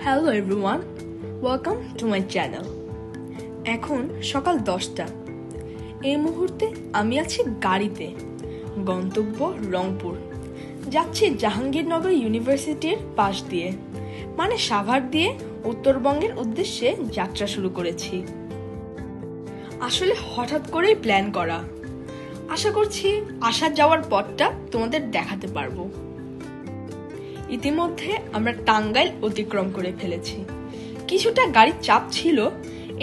Hello everyone, welcome to my channel. এখন সকাল 10টা। এই মুহূর্তে আমি আছি গাড়িতে। গন্তব্য রংপুর। যাচ্ছি জাহাঙ্গীরনগর ইউনিভার্সিটির পাশ দিয়ে, মানে সাভার দিয়ে উত্তরবঙ্গের উদ্দেশ্যে যাত্রা শুরু করেছি। আসলে হঠাৎ করেই প্ল্যান করা। আশা করছি আসা যাওয়ার পথটা তোমাদের দেখাতে পারবো। ইতিমধ্যে আমরা টাঙ্গাইল অতিক্রম করে ফেলেছি। কিছুটা গাড়ির চাপ ছিল,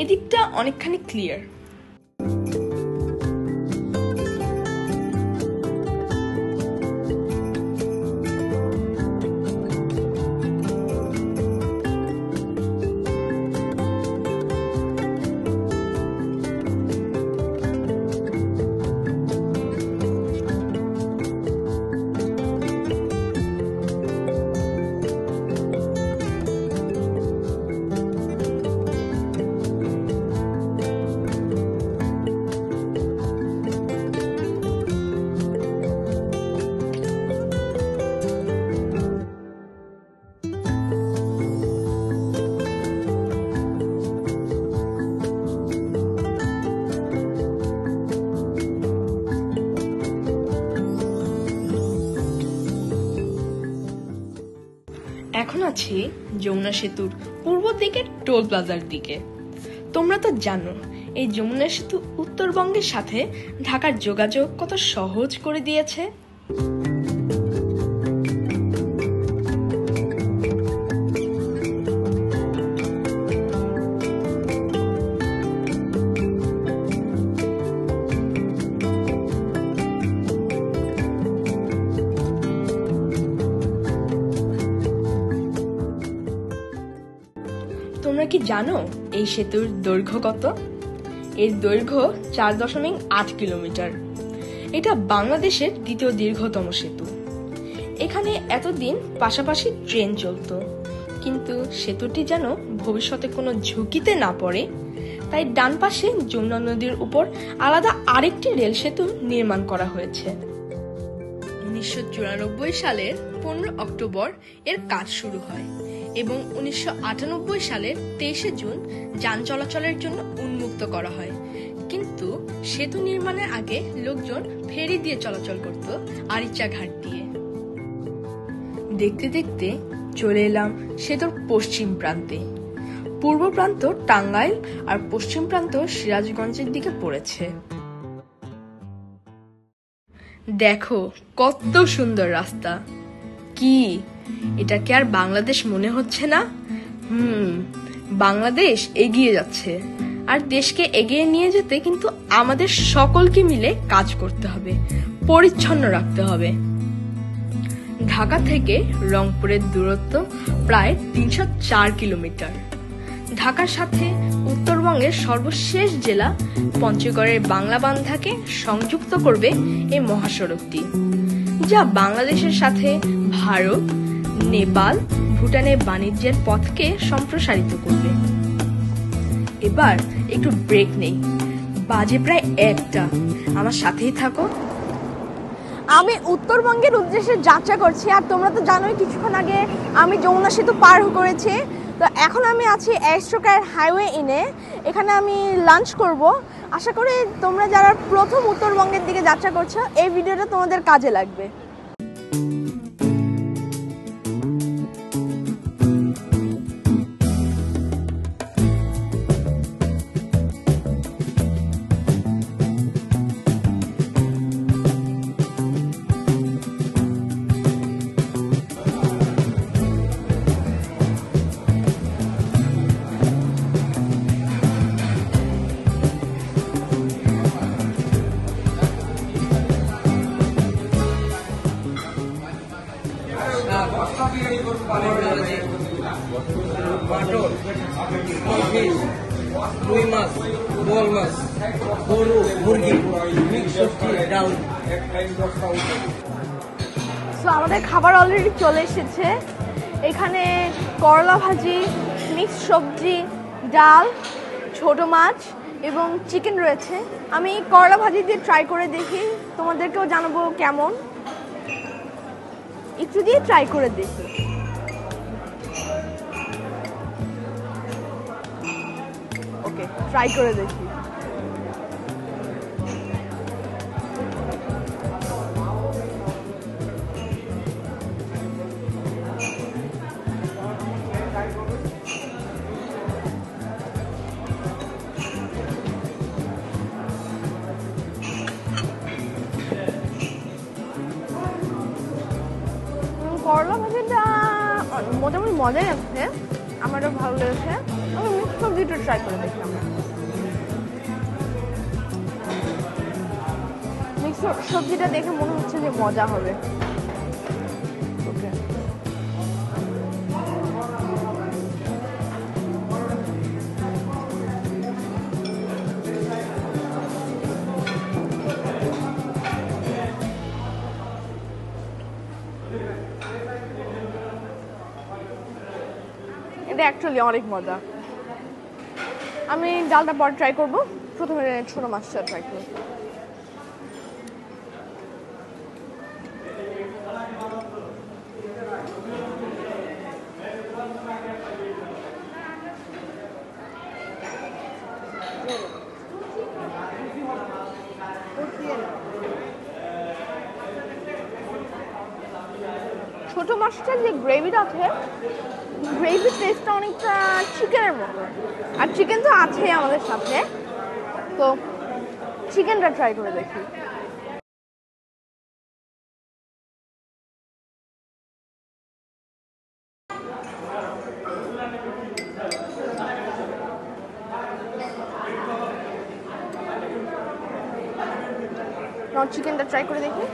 এদিকটা অনেকখানি ক্লিয়ার। এখন আছি যমুনা সেতুর পূর্ব দিকের টোল প্লাজার দিকে। তোমরা তো জানো এই যমুনা সেতু উত্তরবঙ্গের সাথে ঢাকার যোগাযোগ কত সহজ করে দিয়েছে। তোমরা কি জানো এই সেতুর দৈর্ঘ্য কত? এর দৈর্ঘ্য 4.8 কিলোমিটার। এটা বাংলাদেশের দ্বিতীয় দীর্ঘতম সেতু। এখানে এতদিন পাশাপাশি ট্রেন চলতো, কিন্তু সেতুটি যেন ভবিষ্যতে কোনো ঝুঁকিতে না পড়ে, তাই ডান পাশে যমুনা নদীর উপর আলাদা আরেকটি রেল সেতু নির্মাণ করা হয়েছে। 1994 সালের 15 অক্টোবর এর কাজ শুরু হয় এবং 1998 সালের 23 জুন যান চলাচলের জন্য উন্মুক্ত করা হয়। কিন্তু সেতু নির্মাণের আগে লোকজন ফেরি দিয়ে চলাচল করত আরিচা ঘাট দিয়ে। দেখতে দেখতে চলে এলাম সেতুর পশ্চিম প্রান্তে। পূর্ব প্রান্ত টাঙ্গাইল আর পশ্চিম প্রান্ত সিরাজগঞ্জের দিকে পড়েছে। দেখো কত সুন্দর রাস্তা। কি এটাকে আর বাংলাদেশ মনে হচ্ছে না? বাংলাদেশ এগিয়ে যাচ্ছে, আর দেশকে এগিয়ে নিয়ে যেতে কিন্তু আমাদের সকলকে মিলে কাজ করতে হবে, পরিচ্ছন্ন রাখতে হবে। ঢাকা থেকে রংপুরের দূরত্ব প্রায় 304 কিলোমিটার। ঢাকার সাথে উত্তরবঙ্গের সর্বশেষ জেলা পঞ্চগড়ের বাংলাবান্ধাকে সংযুক্ত করবে এই মহাসড়কটি, যা বাংলাদেশের সাথে ভারত, নেপাল, ভুটানের বাণিজ্যের পথকে সম্প্রসারিত করবে। এবার একটু ব্রেক নেই, বাজে প্রায় 1টা। আমার সাথেই থাকো। আমি উত্তরবঙ্গের উদ্দেশ্যে যাত্রা করছি, আর তোমরা তো জানোই কিছুক্ষণ আগে আমি যমুনা সেতু পার করেছি। তো এখন আমি আছি এক্সট্রাকার হাইওয়ে ইনে। এখানে আমি লাঞ্চ করব। আশা করি তোমরা যারা প্রথম উত্তরবঙ্গের দিকে যাত্রা করছো, এই ভিডিওটা তোমাদের কাজে লাগবে। রুই মাছ, বোয়াল মাছ, গরু, মুরগি, মিক্স সবজি, ডাল। সো আমাদের খাবার অলরেডি চলে এসেছে। এখানে করলা ভাজি, মিক্স সবজি, ডাল, ছোট মাছ এবং চিকেন রয়েছে। আমি করলা ভাজি দিয়ে ট্রাই করে দেখি, তোমাদেরকেও জানাবো কেমন। একটু দিয়ে ট্রাই করে দেখি। ট্রাই করে দেখি। করলা ভাজিটা মোটামুটি মজাই আছে, আমারও ভালো লেগেছে। আমি মিক্স সবজিটা ট্রাই করে দেখি। আমরা মিক্স সবজিটা দেখে মনে হচ্ছে যে মজা হবে। ওকে, এটা অ্যাকচুয়ালি অনেক মজা। আমি ডালটা পরে ট্রাই করব, প্রথমে ছোট মাছটা ট্রাই করব। ছোট মাছটার যে গ্রেভিটা আছে, গ্রেভির টেস্টটা অনেকটা চিকেনের মতো, আর চিকেন তো আছেই আমাদের সাথে, তো চিকেনটা ট্রাই করে দেখি। চিকেনটা ট্রাই করে দেখি।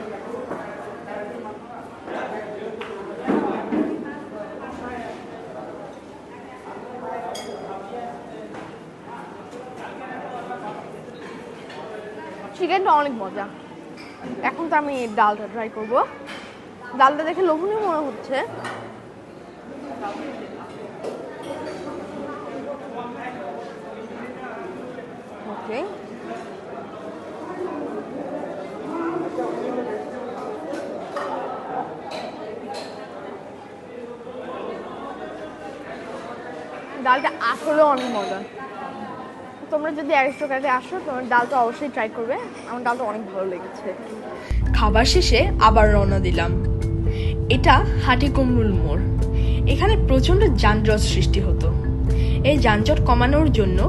চিকেনটা অনেক মজা। এখন তো আমি ডালটা ট্রাই করব। ডালটা দেখে লোভনীয় মনে হচ্ছে। ওকে, ডালটা আসলে অনেক মজা। তোমরা যদি অ্যারিস্টোক্র্যাটে আসো, তোমার ডালটা অবশ্যই ট্রাই করবে। আমার ডালটা অনেক ভালো লেগেছে। খাবার শেষে আবার রওনা দিলাম। এটা হাটিকুমরুল মোড়। এখানে প্রচণ্ড যানজট সৃষ্টি হতো। এই যানজট কমানোর জন্য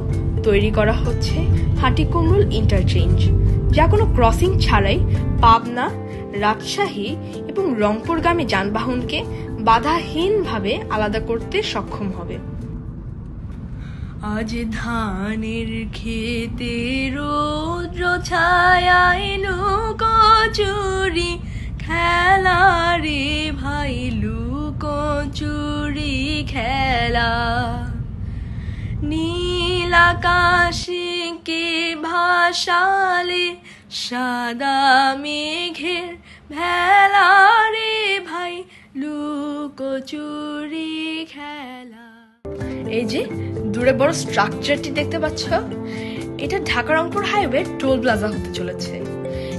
তৈরি করা হচ্ছে হাটিকুমরুল ইন্টারচেঞ্জ, যা কোনো ক্রসিং ছাড়াই পাবনা, রাজশাহী এবং রংপুরগামী যানবাহনকে বাধাহীনভাবে আলাদা করতে সক্ষম হবে। আজ ধানের খেতে রৌদ্র ছায়ায় লুকোচুরি খেলা রে ভাই, লুকোচুরি খেলা। নীল আকাশকে ভাসালে সাদা মেঘের ভেলা রে ভাই, লুকোচুরি খেলা। এই যে দূরে বড় স্ট্রাকচারটি দেখতে পাচ্ছ, এটা Dhaka Rangpur highway toll plaza হতে চলেছে।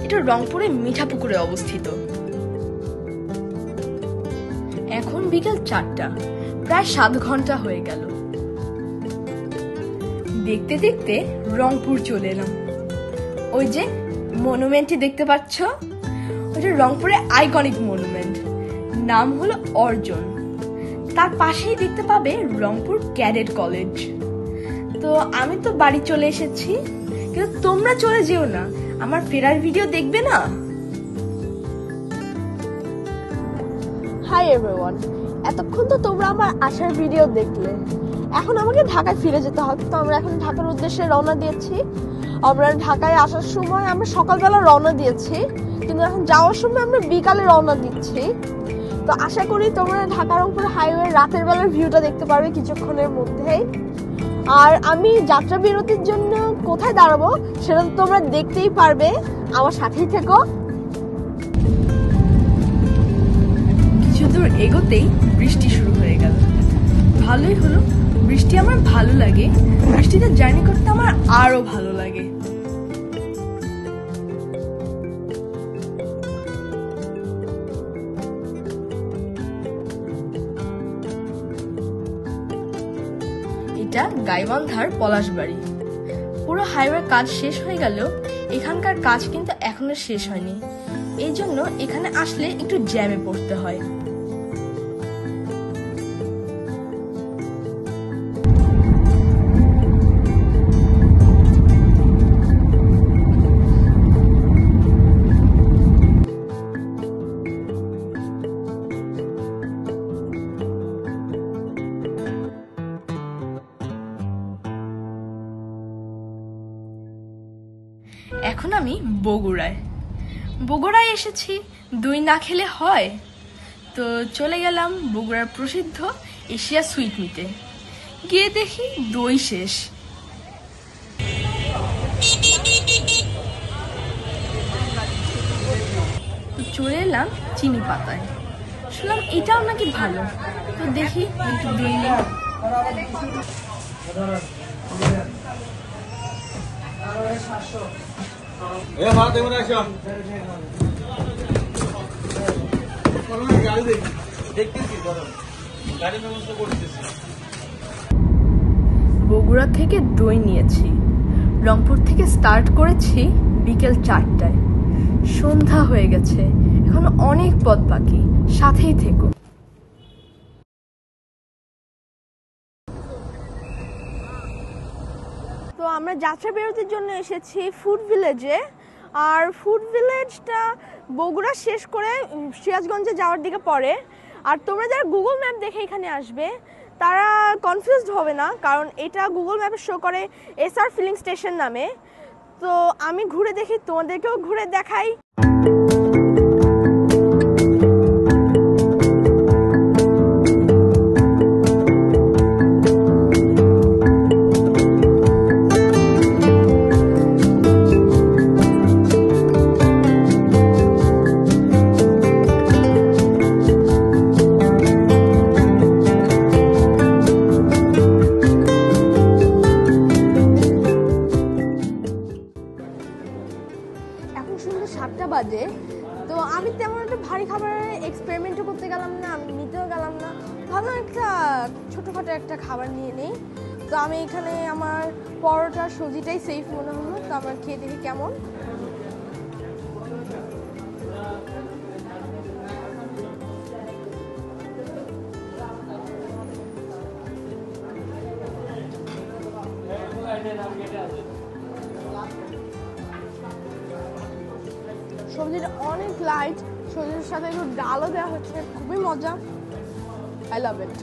এটা রংপুরে মিঠাপুকুরে অবস্থিত। এখন বিকেল 4টা, প্রায় 7 ঘন্টা হয়ে গেল। দেখতে দেখতে রংপুর চলে এলাম। ওই যে মনুমেন্টটি দেখতে পাচ্ছ, ওটা রংপুরে আইকনিক মনুমেন্ট, নাম হলো অর্জন। তার পাশেই দেখতে পাবে রংপুর ক্যাডেট কলেজ। তো আমি তো বাড়ি চলে এসেছি, কিন্তু তোমরা চলে যেও না, আমার ফেরার ভিডিও দেখবে না? হাই এভরিওয়ান, এতক্ষণ তো তোমরা আমার আসার ভিডিও দেখলে। এখন আমাকে ঢাকায় ফিরে যেতে হবে। তো আমরা এখন ঢাকার উদ্দেশ্যে রওনা দিয়েছি। আমরা ঢাকায় আসার সময় আমরা সকালবেলা রওনা দিয়েছি, কিন্তু এখন যাওয়ার সময় আমরা বিকালে রওনা দিচ্ছি। তো আশা করি তোমরা ঢাকা রংপুর হাইওয়ে রাতের বেলার ভিউটা দেখতে পারবে কিছুক্ষণের মধ্যেই। আর আমি যাত্রা বিরতির জন্য কোথায় দাঁড়াবো সেটা তো তোমরা দেখতেই পারবে, আমার সাথেই থেকো। কিছু দূর এগোতেই বৃষ্টি শুরু হয়ে গেল। ভালোই হলো, বৃষ্টি আমার ভালো লাগে। বৃষ্টিতে জার্নি করতে আমার আরো ভালো লাগে। এটা গাইবান্ধার পলাশবাড়ি। পুরো হাইওয়ের কাজ শেষ হয়ে গেলেও এখানকার কাজ কিন্তু এখনো শেষ হয়নি। এই জন্য এখানে আসলে একটু জ্যামে পড়তে হয়। এখন আমি বগুড়ায় এসেছি, দই না খেলে হয়? তো চলে গেলাম বগুড়ার প্রসিদ্ধ এশিয়া সুইট মিটে। গিয়ে দেখি দই শেষ। তো চলে এলাম চিনি পাতায়, শুনলাম এটাও নাকি ভালো। তো দেখি একটু দই নেই। বগুড়া থেকে দই নিয়েছি, রংপুর থেকে স্টার্ট করেছি বিকেল 4টায়। সন্ধ্যা হয়ে গেছে, এখনো অনেক পথ বাকি, সাথেই থেকো। তো আমরা যাত্রা বিরতির জন্য এসেছি ফুড ভিলেজে। আর ফুড ভিলেজটা বগুড়া শেষ করে সিরাজগঞ্জে যাওয়ার দিকে পড়ে। আর তোমরা যারা গুগল ম্যাপ দেখে এখানে আসবে তারা কনফিউজড হবে না, কারণ এটা গুগল ম্যাপে শো করে এসআর ফিলিং স্টেশন নামে। তো আমি ঘুরে দেখি, তোমাদেরকেও ঘুরে দেখাই। সন্ধ্যা 7টা বাজে। তো আমি তেমন একটা ভারী খাবারের এক্সপেরিমেন্টও করতে গেলাম না, আমি নিতেও গেলাম না, ভাবলাম একটা ছোটোখাটো একটা খাবার নিয়ে নেই। তো আমি এখানে আমার পরোটা সবজিটাই সেফ মনে হলো, তো আমার খেয়ে দেখি কেমন। সবজিটা অনেক লাইট, সবজির সাথে একটু ডালও দেওয়া হচ্ছে, খুবই মজা। I love it.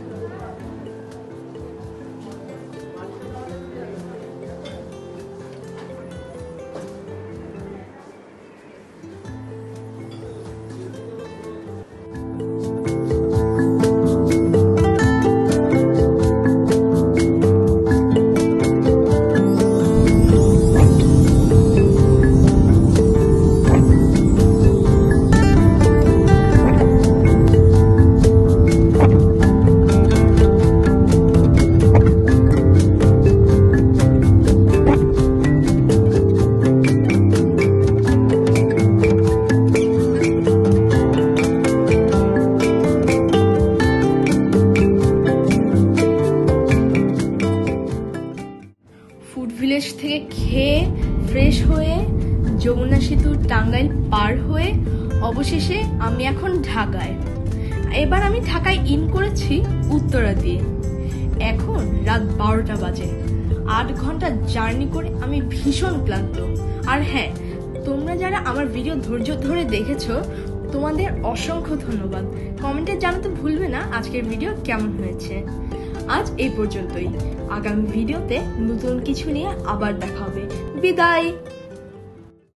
ভিলেজ থেকে খেয়ে ফ্রেশ হয়ে যমুনা সেতু টাঙ্গাইল পার হয়ে অবশেষে আমি এখন ঢাকায়। এবার আমি ঢাকায় ইন করেছি উত্তরা দিয়ে। এখন রাত 12টা বাজে। 8 ঘন্টা জার্নি করে আমি ভীষণ ক্লান্ত। আর হ্যাঁ, তোমরা যারা আমার ভিডিও ধৈর্য ধরে দেখেছো তোমাদের অসংখ্য ধন্যবাদ। কমেন্টে জানাতে ভুলবে না আজকের ভিডিও কেমন হয়েছে। আজ এই পর্যন্তই। আগামী ভিডিওতে নতুন কিছু নিয়ে আবার দেখা হবে। বিদায়।